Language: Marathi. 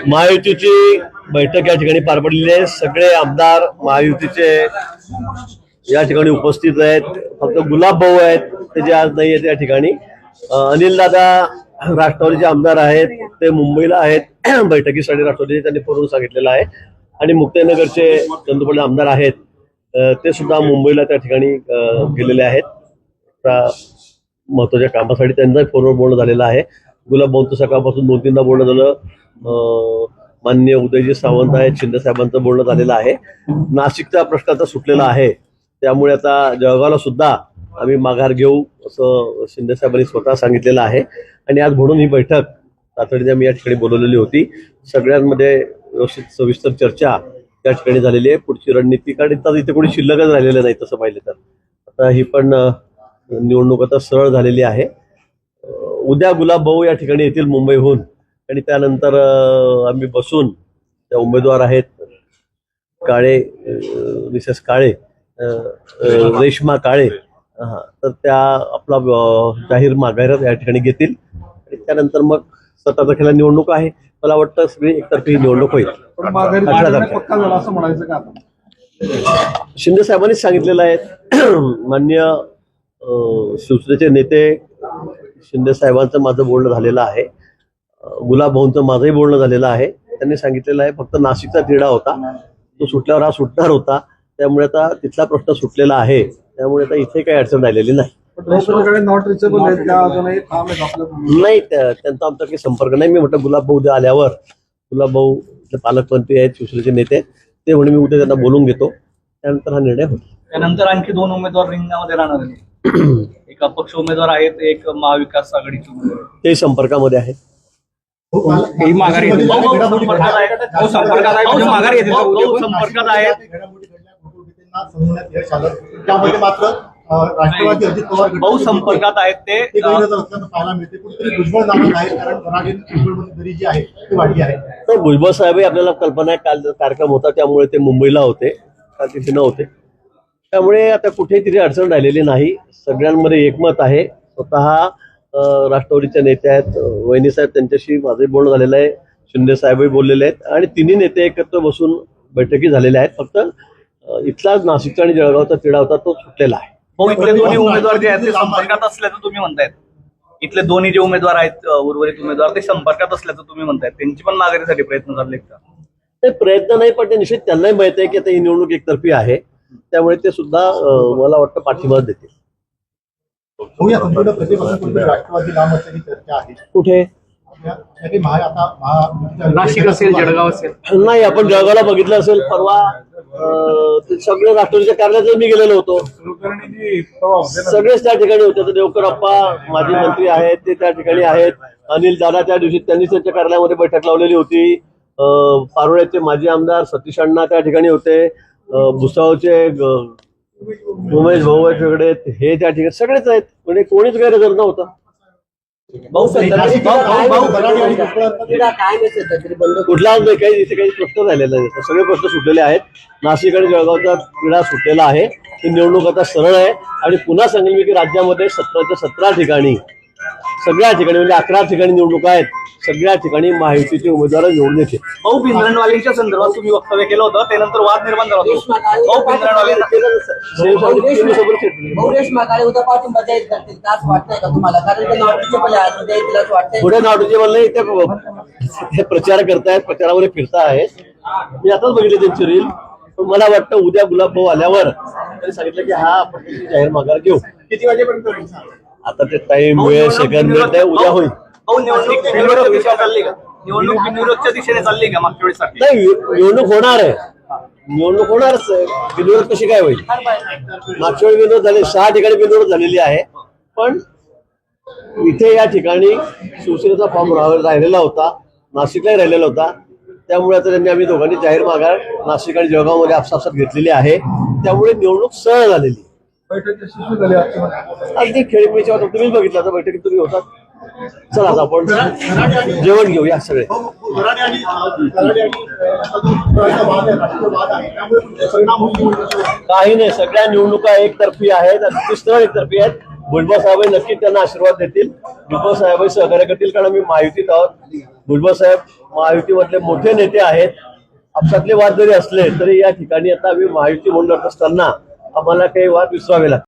महायुतीची बैठक या ठिकाणी पार पडलेली आहे। सगळे आमदार महायुतीचे या ठिकाणी उपस्थित आहेत। फक्त गुलाब भाऊ आहेत ते जे आज नाही आहेत या ठिकाणी। अनिल दादा राष्ट्रवादीचे आमदार आहेत, ते मुंबईला आहेत बैठकीसाठी। राष्ट्रवादीचे त्यांनी फोन सांगितलेलं आहे। आणि मुक्ताईनगरचे चंदुपडे आमदार आहेत, ते सुद्धा मुंबईला त्या ठिकाणी गेलेले आहेत महत्वाच्या कामासाठी। त्यांचा फोनवर बोलणं झालेलं आहे। गुलाब भाऊंचं सकाळपासून 2-3दा बोलणं झालं। माननीय उदयजी सावंत आहेत, शिंदे साहेबांचं बोलणं झालेलं आहे। नाशिकचा प्रश्न आता सुटलेला आहे, त्यामुळे आता जळगावला सुद्धा आम्ही माघार घेऊ असं शिंदे साहेबांनी स्वतः सांगितलेलं आहे। आणि आज म्हणून ही बैठक तातडीने आम्ही या ठिकाणी बोलवलेली होती। सगळ्यांमध्ये व्यवस्थित सविस्तर चर्चा त्या ठिकाणी झालेली आहे। पुढची रणनीती, कारण इथे कोणी शिल्लकच राहिलेलं नाही तसं पाहिलं तर। आता ही पण निवडणूक आता सरळ झालेली आहे। उद्या गुलाब भाऊ या ठिकाणी येतील मुंबईहून, आणि त्यानंतर आम्ही बसून त्या उमेदवार आहेत काळे, मिसेस काळे, रेश्मा काळे, तर त्या आपला जाहीर माघार या ठिकाणी घेतील। आणि त्यानंतर मग 17 तारखेला निवडणूक आहे। मला वाटतं सगळी एकतर्फी निवडणूक होईल। शिंदे साहेबांनीच सांगितलेलं आहे। माननीय शिवसेनेचे नेते शिंदे साहेबांचं माझं बोलणं झालेलं आहे। गुलाब भाऊंचं माझंही बोलणं झालेलं आहे। त्यांनी सांगितलेलं आहे फक्त नाशिकचा तिढा होता, तो सुटल्यावर हा सुटणार होता, त्यामुळे आता तिथला प्रश्न सुटलेला आहे। त्यामुळे आता इथे काही अडचण राहिलेली नाही। नाही, त्यांचा आमचा काही संपर्क नाही। मी म्हटलं गुलाब भाऊ उद्या आल्यावर, गुलाब भाऊ पालकमंत्री आहेत, शिवसेनेचे नेते, ते म्हणून मी उद्या त्यांना बोलून घेतो, त्यानंतर हा निर्णय होईल। त्यानंतर आणखी 2 उमेदवार रिंगणामध्ये राहणार आहेत। एक अपक्ष उमेदवार आहेत, एक महाविकास आघाडीचे उमेदवार, ते संपर्कामध्ये आहेत। भाऊ संपर्कात आहेत ते पाहायला मिळते। कुठेतरी भुजबळ नाराज आहे, कारण भुजबळमध्ये जी आहे ती वाढली आहे। तर भुजबळ साहेब आपल्याला कल्पना आहे, काल कार्यक्रम होता त्यामुळे ते मुंबईला होते, काल तिथे नव्हते। त्यामुळे आता कुठेही तिथे अडचण राहिलेली नाही। सगळ्यांमध्ये एकमत आहे। स्वतः राष्ट्रवादीच्या नेत्या आहेत वहिनी साहेब, त्यांच्याशी माझंही बोलणं झालेलं आहे। शिंदे साहेबही बोललेले आहेत आणि तिन्ही नेते एकत्र बसून बैठकी झालेल्या आहेत। फक्त इथला नाशिकचा आणि जळगावचा तिढा होता, तो सुटलेला आहे। इथले दोन्ही उमेदवार जे आहेत ते संपर्कात असल्याचं तुम्ही म्हणतायत। इथले दोन्ही जे उमेदवार आहेत, उर्वरित उमेदवार, ते संपर्कात असल्याचं तुम्ही म्हणतायत। त्यांची पण माघारीसाठी प्रयत्न झाले का? ते प्रयत्न नाही, पण ते निश्चित त्यांनाही माहित आहे की आता ही निवडणूक एकतर्फी आहे, त्यामुळे ते सुद्धा मला वाटतं पाठिंबा देतील। राष्ट्रवादी नाम चर्चा आहे कुठे? नाशिक असेल, जळगाव असेल? नाही, आपण जळगावला बघितलं असेल परवा, सगळे राष्ट्रवादीच्या कार्यालयात मी गेलेलो होतो, सगळेच त्या ठिकाणी होते। तर देवकरप्पा माजी मंत्री आहेत, ते त्या ठिकाणी आहेत। अनिल दादा त्या दिवशी त्यांनी त्यांच्या कार्यालयामध्ये बैठक लावलेली होती। पारोळ्याचे माजी आमदार सतीश अण्णा त्या ठिकाणी होते। भुसावळचे उमेश भाऊ आहेत वेगळे, हे त्या ठिकाणी सगळेच आहेत, म्हणजे कोणीच गैरहजर नव्हतं। कुठला काही इथे काही प्रश्न राहिलेला नाही, सगळे प्रश्न सुटलेले आहेत। नाशिक आणि जळगावचा क्रीडा सुटलेला आहे। ही निवडणूक आता सरळ आहे। आणि पुन्हा सांगेल मी की राज्यामध्ये 17च्या 17 ठिकाणी, सगळ्या ठिकाणी म्हणजे 11 ठिकाणी निवडणूक आहेत, सगळ्या ठिकाणी महायुतीचे उमेदवार निवडून येते। भाऊ भिंद्रनवालेंच्या संदर्भात तुम्ही वक्तव्य केलं होतं, त्यानंतर वाद निर्माण झाला होता। भाऊ भिंद्रनवाले पुढे नाटूचे म्हणले ते प्रचार करतायत, प्रचारामध्ये फिरता आहेत। मी आताच बघितले त्यांची रील, पण मला वाटतं उद्या गुलाब भाऊ आल्यावर त्यांनी सांगितलं की हा आपण जाहीर माघार घेऊ। किती वाजेपर्यंत? आता ते टाइम वेळ सेकंड मिळत आहे, उद्या होईल। निवडणूक बिनविरोधच्या दिशेने चालली का मागच्या वेळेस? नाही, निवडणूक होणार आहे, निवडणूक होणारच आहे। बिनविरोध कशी काय होईल? मागच्या वेळी बिनविरोध झाले, 6 ठिकाणी बिनविरोध झालेली आहे, पण इथे या ठिकाणी शिवसेनेचा फॉर्म राहिलेला होता, नाशिकलाही राहिलेला होता। त्यामुळे आता त्यांनी आम्ही दोघांनी जाहीर माघार नाशिक आणि जळगावमध्ये आपसापसात घेतलेली आहे, त्यामुळे निवडणूक सरळ झालेली। अगदी खेळीमेळीच्या वाटत तुम्हीच बघितलं, तर बैठकीत तुम्ही होतात। चला आता आपण जेवण घेऊया सगळे। काही नाही, सगळ्या निवडणुका एकतर्फी आहेत, सरळ एकतर्फी आहेत। भुजबळ साहेब नक्की त्यांना आशीर्वाद देतील, भुजबळ साहेब सहकार्य करतील, कारण आम्ही महायुतीत आहोत। भुजबळ साहेब महायुतीमधले मोठे नेते आहेत. आपसातले वाद जरी असले तरी या ठिकाणी आता आम्ही महायुती म्हणून लढत असताना आम्हाला काही वाद विसरावे लागतात.